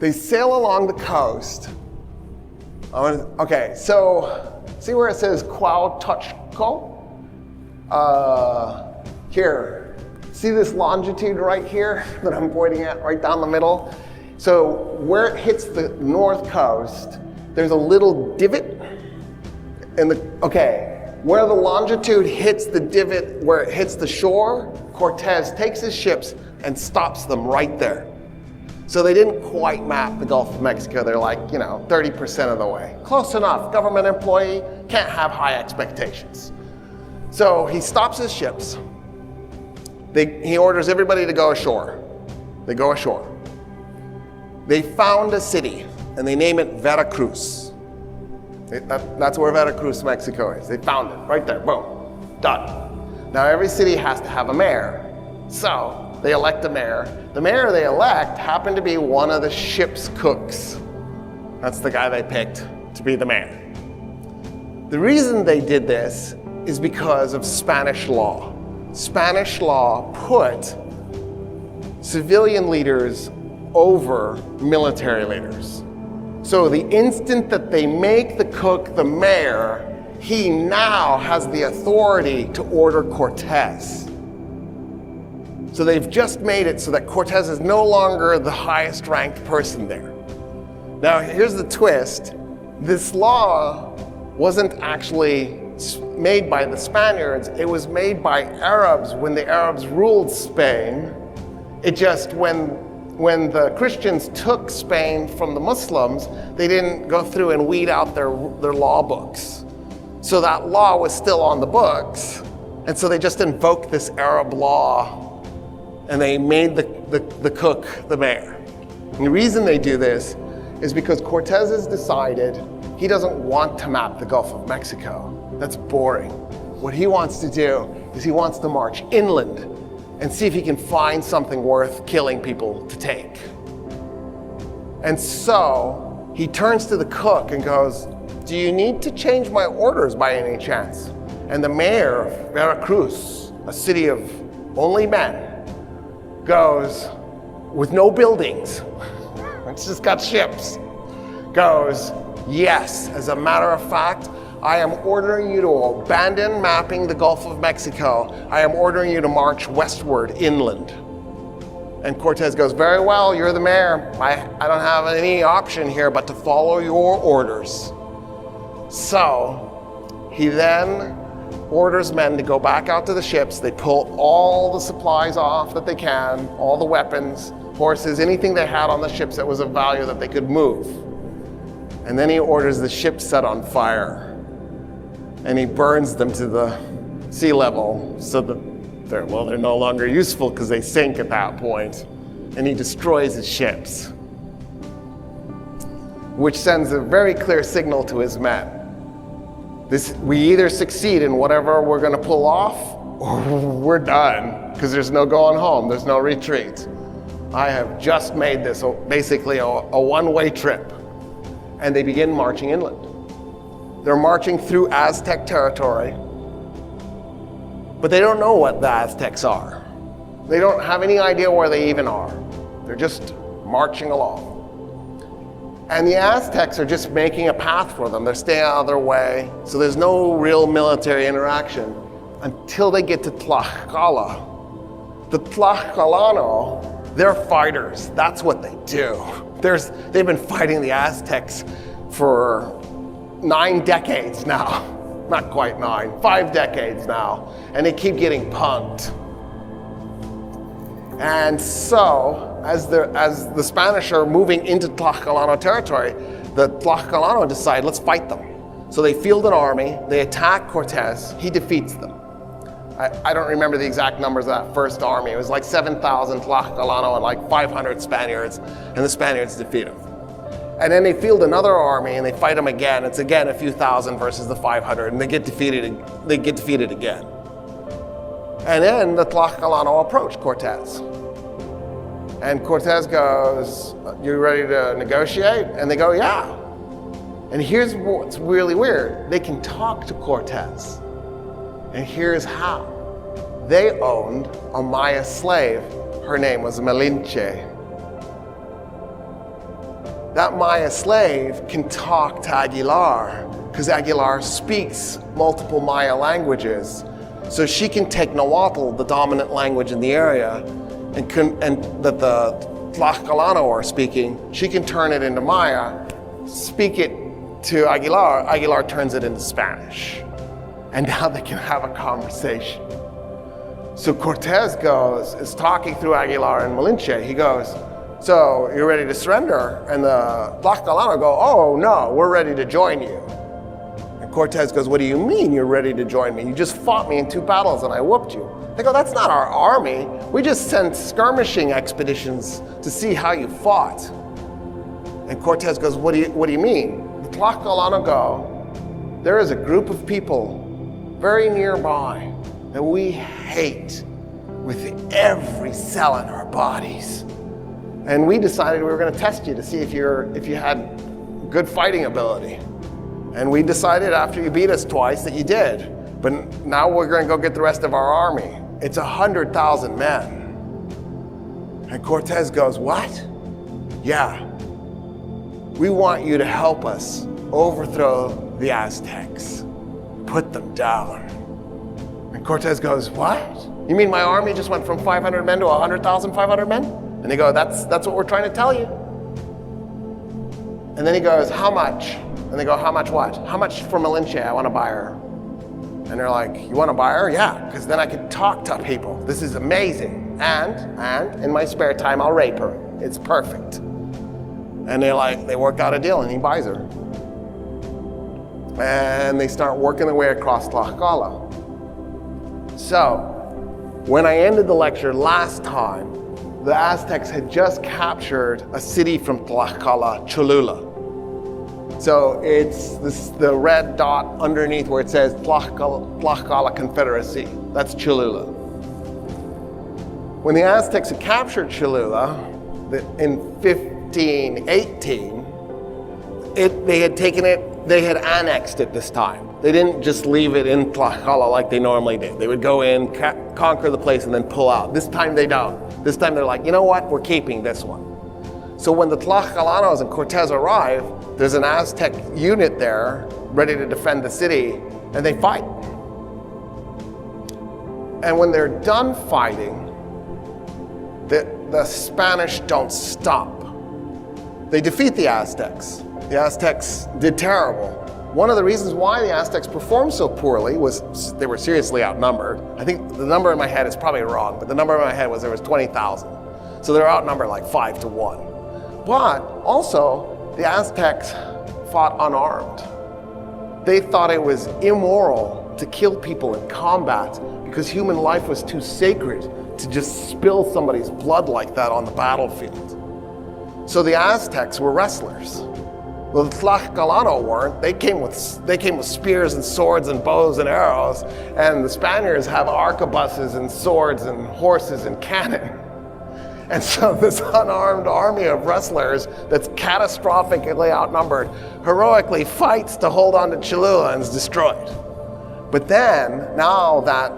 They sail along the coast. Okay, so see where it says Cuauhtémoc? Here, see this longitude right here that I'm pointing at right down the middle? So where it hits the north coast, there's a little divot in the, where the longitude hits the divot, where it hits the shore, Cortez takes his ships and stops them right there. So they didn't quite map the Gulf of Mexico. They're like, 30% of the way. Close enough. Government employee can't have high expectations. So he stops his ships. He orders everybody to go ashore. They go ashore. They found a city, and they name it Veracruz. That's where Veracruz, Mexico is. They found it right there. Boom. Done. Now every city has to have a mayor. So they elect a mayor. The mayor they elect happened to be one of the ship's cooks. That's the guy they picked to be the mayor. The reason they did this is because of Spanish law. Spanish law put civilian leaders over military leaders. So the instant that they make the cook the mayor, he now has the authority to order Cortez. So they've just made it so that Cortez is no longer the highest ranked person there. Now here's the twist. This law wasn't actually made by the Spaniards, it was made by Arabs when the Arabs ruled Spain. It just, when the Christians took Spain from the Muslims, they didn't go through and weed out their law books. So that law was still on the books. And so they just invoked this Arab law and they made the cook the mayor. And the reason they do this is because Cortez has decided he doesn't want to map the Gulf of Mexico. That's boring. What he wants to do is he wants to march inland and see if he can find something worth killing people to take. And so he turns to the cook and goes, "Do you need to change my orders by any chance?" And the mayor of Veracruz, a city of only men, goes, with no buildings, it's just got ships, goes, "Yes, as a matter of fact, I am ordering you to abandon mapping the Gulf of Mexico. I am ordering you to march westward inland." And Cortez goes, "Very well, you're the mayor. I don't have any option here but to follow your orders." So he then orders men to go back out to the ships. They pull all the supplies off that they can, all the weapons, horses, anything they had on the ships that was of value that they could move. And then he orders the ships set on fire. And he burns them to the sea level so that they're no longer useful because they sink at that point. And he destroys his ships, which sends a very clear signal to his men. We either succeed in whatever we're going to pull off, or we're done, because there's no going home, there's no retreat. I have just made this basically a one-way trip. And they begin marching inland. They're marching through Aztec territory, but they don't know what the Aztecs are. They don't have any idea where they even are. They're just marching along. And the Aztecs are just making a path for them. They're staying out of their way, so there's no real military interaction until they get to Tlaxcala. The Tlaxcalano, they're fighters. That's what they do. They've been fighting the Aztecs for 9 decades now. Not quite 9, 5 decades now. And they keep getting punked. And so, as the Spanish are moving into Tlaxcalano territory, the Tlaxcalano decide, let's fight them. So they field an army, they attack Cortez, he defeats them. I don't remember the exact numbers of that first army. It was like 7,000 Tlaxcalano and like 500 Spaniards, and the Spaniards defeat them. And then they field another army and they fight them again. It's again a few thousand versus the 500, and they get defeated again. And then the Tlaxcalano approach Cortez. And Cortez goes, "You ready to negotiate?" And they go, "Yeah." And here's what's really weird. They can talk to Cortez. And here's how. They owned a Maya slave. Her name was Malinche. that Maya slave can talk to Aguilar because Aguilar speaks multiple Maya languages. So she can take Nahuatl, the dominant language in the area, and that the Tlaxcalano are speaking, she can turn it into Maya, speak it to Aguilar, Aguilar turns it into Spanish. And now they can have a conversation. So Cortez is talking through Aguilar and Malinche. He goes, so you're ready to surrender? And the Tlaxcalano go, oh no, we're ready to join you. And Cortez goes, what do you mean you're ready to join me? You just fought me in 2 battles and I whooped you. They go, that's not our army. We just sent skirmishing expeditions to see how you fought. And Cortez goes, what do you mean? The Tlaxcalano go, there is a group of people very nearby that we hate with every cell in our bodies. And we decided we were going to test you to see if you had good fighting ability. And we decided after you beat us twice that you did. But now we're going to go get the rest of our army. It's 100,000 men. And Cortez goes, what? Yeah. We want you to help us overthrow the Aztecs. Put them down. And Cortez goes, what? You mean my army just went from 500 men to 100,500 men? And they go, that's what we're trying to tell you. And then he goes, how much? And they go, how much what? How much for Malinche? I want to buy her. And they're like, you want to buy her? Yeah, because then I can talk to people. This is amazing. And in my spare time, I'll rape her. It's perfect. And they work out a deal and he buys her. And they start working their way across Tlaxcala. So, when I ended the lecture last time, the Aztecs had just captured a city from Tlaxcala, Cholula. So it's the red dot underneath where it says Tlaxcala Confederacy. That's Cholula. When the Aztecs had captured Cholula in 1518, they had annexed it this time. They didn't just leave it in Tlaxcala like they normally did. They would go in, conquer the place, and then pull out. This time they don't. This time they're like, you know what? We're keeping this one. So when the Tlaxcalanos and Cortez arrive, there's an Aztec unit there ready to defend the city, and they fight. And when they're done fighting, the Spanish don't stop. They defeat the Aztecs. The Aztecs did terrible. One of the reasons why the Aztecs performed so poorly was they were seriously outnumbered. I think the number in my head is probably wrong, but the number in my head was there was 20,000. So they were outnumbered like 5-1. But also, the Aztecs fought unarmed. They thought it was immoral to kill people in combat because human life was too sacred to just spill somebody's blood like that on the battlefield. So the Aztecs were wrestlers. Well, the Tlaxcalano weren't. They came with spears and swords and bows and arrows, and the Spaniards have arquebuses and swords and horses and cannon. And so this unarmed army of wrestlers that's catastrophically outnumbered heroically fights to hold on to Cholula and is destroyed. But then, now that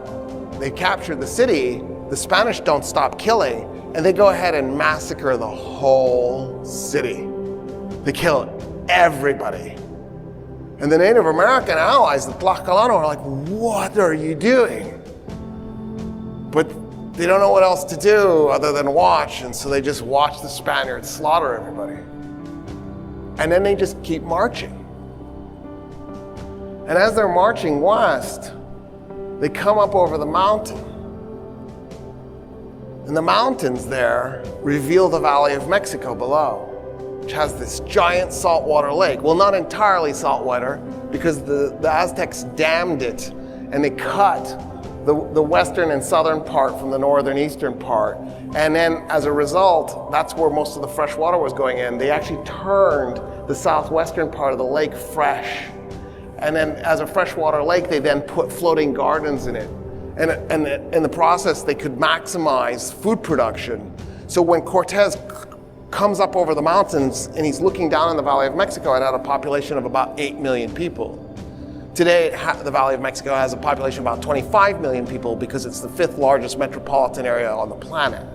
they captured the city, the Spanish don't stop killing, and they go ahead and massacre the whole city. They kill everybody. And the Native American allies, the Tlaxcalano, are like, what are you doing? But they don't know what else to do other than watch, and so they just watch the Spaniards slaughter everybody. And then they just keep marching. And as they're marching west, they come up over the mountain. And the mountains there reveal the Valley of Mexico below, which has this giant saltwater lake. Well, not entirely saltwater, because the Aztecs dammed it, and they cut the western and southern part from the northern eastern part. And then as a result, that's where most of the fresh water was going in. They actually turned the southwestern part of the lake fresh. And then as a freshwater lake, they then put floating gardens in it. And in the process, they could maximize food production. So when Cortez comes up over the mountains and he's looking down in the Valley of Mexico, it had a population of about 8 million people. Today, the Valley of Mexico has a population of about 25 million people because it's the 5th largest metropolitan area on the planet.